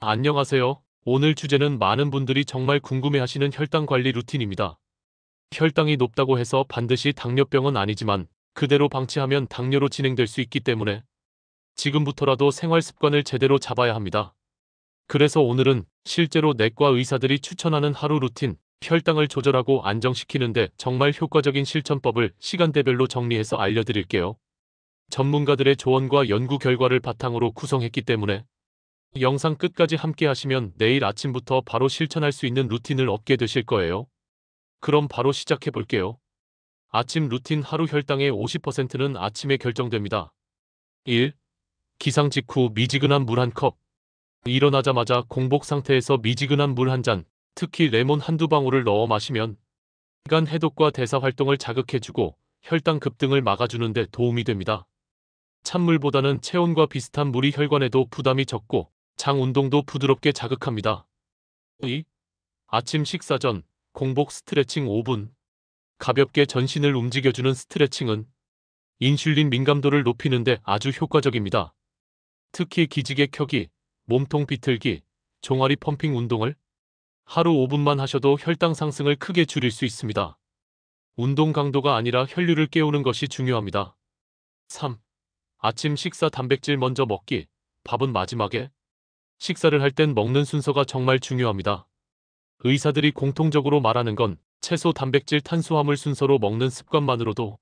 안녕하세요. 오늘 주제는 많은 분들이 정말 궁금해하시는 혈당 관리 루틴입니다. 혈당이 높다고 해서 반드시 당뇨병은 아니지만 그대로 방치하면 당뇨로 진행될 수 있기 때문에 지금부터라도 생활 습관을 제대로 잡아야 합니다. 그래서 오늘은 실제로 내과 의사들이 추천하는 하루 루틴, 혈당을 조절하고 안정시키는데 정말 효과적인 실천법을 시간대별로 정리해서 알려드릴게요. 전문가들의 조언과 연구 결과를 바탕으로 구성했기 때문에 영상 끝까지 함께 하시면 내일 아침부터 바로 실천할 수 있는 루틴을 얻게 되실 거예요. 그럼 바로 시작해 볼게요. 아침 루틴. 하루 혈당의 50%는 아침에 결정됩니다. 1. 기상 직후 미지근한 물 한 컵. 일어나자마자 공복 상태에서 미지근한 물 한 잔, 특히 레몬 한두 방울을 넣어 마시면 간 해독과 대사 활동을 자극해주고 혈당 급등을 막아주는 데 도움이 됩니다. 찬물보다는 체온과 비슷한 물이 혈관에도 부담이 적고 장 운동도 부드럽게 자극합니다. 2. 아침 식사 전 공복 스트레칭 5분. 가볍게 전신을 움직여주는 스트레칭은 인슐린 민감도를 높이는 데 아주 효과적입니다. 특히 기지개 켜기, 몸통 비틀기, 종아리 펌핑 운동을 하루 5분만 하셔도 혈당 상승을 크게 줄일 수 있습니다. 운동 강도가 아니라 혈류를 깨우는 것이 중요합니다. 3. 아침 식사 단백질 먼저 먹기, 밥은 마지막에. 식사를 할 땐 먹는 순서가 정말 중요합니다. 의사들이 공통적으로 말하는 건 채소, 단백질, 탄수화물 순서로 먹는 습관만으로도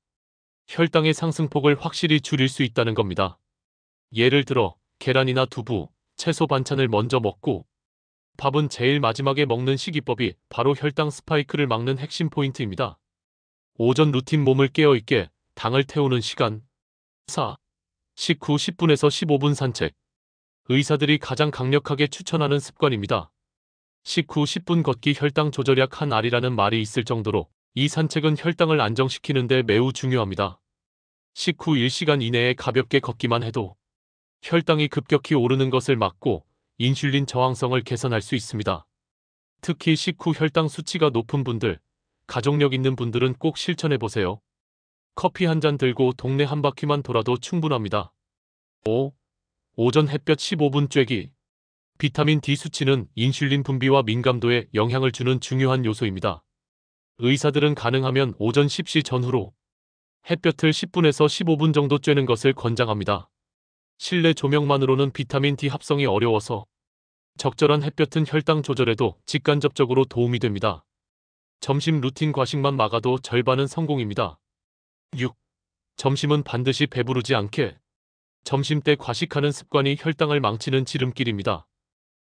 혈당의 상승폭을 확실히 줄일 수 있다는 겁니다. 예를 들어 계란이나 두부, 채소 반찬을 먼저 먹고 밥은 제일 마지막에 먹는 식이법이 바로 혈당 스파이크를 막는 핵심 포인트입니다. 오전 루틴. 몸을 깨어있게 당을 태우는 시간. 4. 식후 10분에서 15분 산책. 의사들이 가장 강력하게 추천하는 습관입니다. 식후 10분 걷기. 혈당 조절약 한 알이라는 말이 있을 정도로 이 산책은 혈당을 안정시키는 데 매우 중요합니다. 식후 1시간 이내에 가볍게 걷기만 해도 혈당이 급격히 오르는 것을 막고 인슐린 저항성을 개선할 수 있습니다. 특히 식후 혈당 수치가 높은 분들, 가족력 있는 분들은 꼭 실천해보세요. 커피 한 잔 들고 동네 한 바퀴만 돌아도 충분합니다. 5. 오전 햇볕 15분 쬐기. 비타민 D 수치는 인슐린 분비와 민감도에 영향을 주는 중요한 요소입니다. 의사들은 가능하면 오전 식시 전후로 햇볕을 10분에서 15분 정도 쬐는 것을 권장합니다. 실내 조명만으로는 비타민 D 합성이 어려워서 적절한 햇볕은 혈당 조절에도 직간접적으로 도움이 됩니다. 점심 루틴. 과식만 막아도 절반은 성공입니다. 6. 점심은 반드시 배부르지 않게. 점심때 과식하는 습관이 혈당을 망치는 지름길입니다.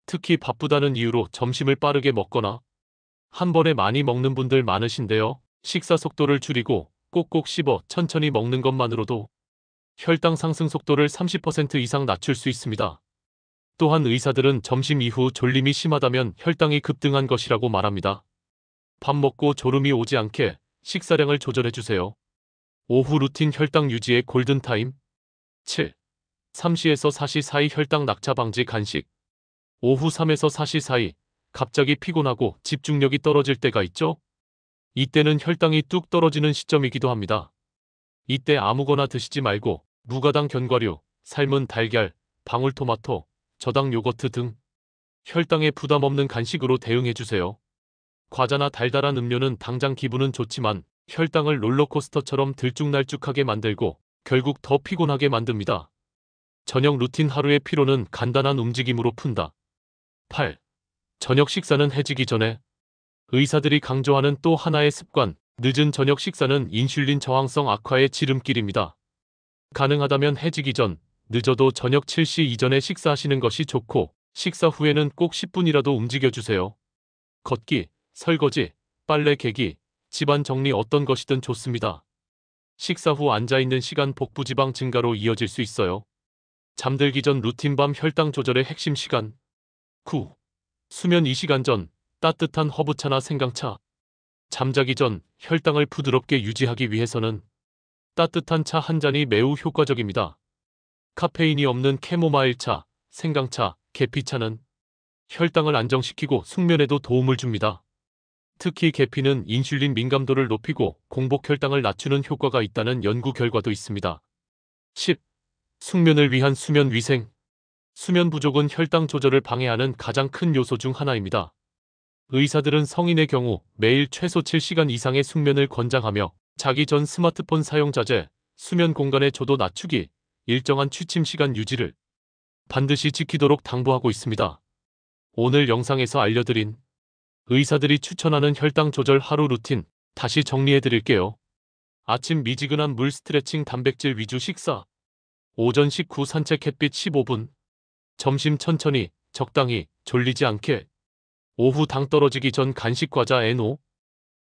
특히 바쁘다는 이유로 점심을 빠르게 먹거나 한 번에 많이 먹는 분들 많으신데요. 식사 속도를 줄이고 꼭꼭 씹어 천천히 먹는 것만으로도 혈당 상승 속도를 30% 이상 낮출 수 있습니다. 또한 의사들은 점심 이후 졸림이 심하다면 혈당이 급등한 것이라고 말합니다. 밥 먹고 졸음이 오지 않게 식사량을 조절해주세요. 오후 루틴. 혈당 유지의 골든타임. 7. 3시에서 4시 사이 혈당 낙차 방지 간식. 오후 3에서 4시 사이 갑자기 피곤하고 집중력이 떨어질 때가 있죠? 이때는 혈당이 뚝 떨어지는 시점이기도 합니다. 이때 아무거나 드시지 말고 무가당 견과류, 삶은 달걀, 방울토마토, 저당 요거트 등 혈당에 부담 없는 간식으로 대응해주세요. 과자나 달달한 음료는 당장 기분은 좋지만 혈당을 롤러코스터처럼 들쭉날쭉하게 만들고 결국 더 피곤하게 만듭니다. 저녁 루틴. 하루의 피로는 간단한 움직임으로 푼다. 8. 저녁 식사는 해지기 전에. 의사들이 강조하는 또 하나의 습관, 늦은 저녁 식사는 인슐린 저항성 악화의 지름길입니다. 가능하다면 해지기 전, 늦어도 저녁 7시 이전에 식사하시는 것이 좋고 식사 후에는 꼭 10분이라도 움직여주세요. 걷기, 설거지, 빨래 개기, 집안 정리 어떤 것이든 좋습니다. 식사 후 앉아있는 시간 복부지방 증가로 이어질 수 있어요. 잠들기 전 루틴. 밤 혈당 조절의 핵심 시간. 9. 수면 2시간 전 따뜻한 허브차나 생강차. 잠자기 전 혈당을 부드럽게 유지하기 위해서는 따뜻한 차 한 잔이 매우 효과적입니다. 카페인이 없는 캐모마일차, 생강차, 계피차는 혈당을 안정시키고 숙면에도 도움을 줍니다. 특히 계피는 인슐린 민감도를 높이고 공복 혈당을 낮추는 효과가 있다는 연구 결과도 있습니다. 10. 숙면을 위한 수면 위생. 수면 부족은 혈당 조절을 방해하는 가장 큰 요소 중 하나입니다. 의사들은 성인의 경우 매일 최소 7시간 이상의 숙면을 권장하며 자기 전 스마트폰 사용 자제, 수면 공간의 조도 낮추기, 일정한 취침 시간 유지를 반드시 지키도록 당부하고 있습니다. 오늘 영상에서 알려드린 의사들이 추천하는 혈당 조절 하루 루틴 다시 정리해드릴게요. 아침 미지근한 물 스트레칭 단백질 위주 식사, 오전 식후 산책 햇빛 15분, 점심 천천히 적당히 졸리지 않게, 오후 당 떨어지기 전 간식 과자 NO,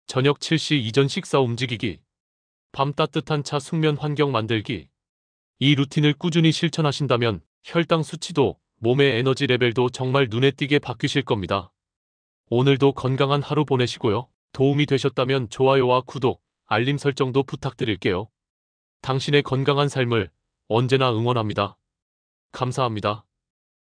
저녁 7시 이전 식사 움직이기, 밤 따뜻한 차 숙면 환경 만들기. 이 루틴을 꾸준히 실천하신다면 혈당 수치도 몸의 에너지 레벨도 정말 눈에 띄게 바뀌실 겁니다. 오늘도 건강한 하루 보내시고요. 도움이 되셨다면 좋아요와 구독, 알림 설정도 부탁드릴게요. 당신의 건강한 삶을 언제나 응원합니다. 감사합니다.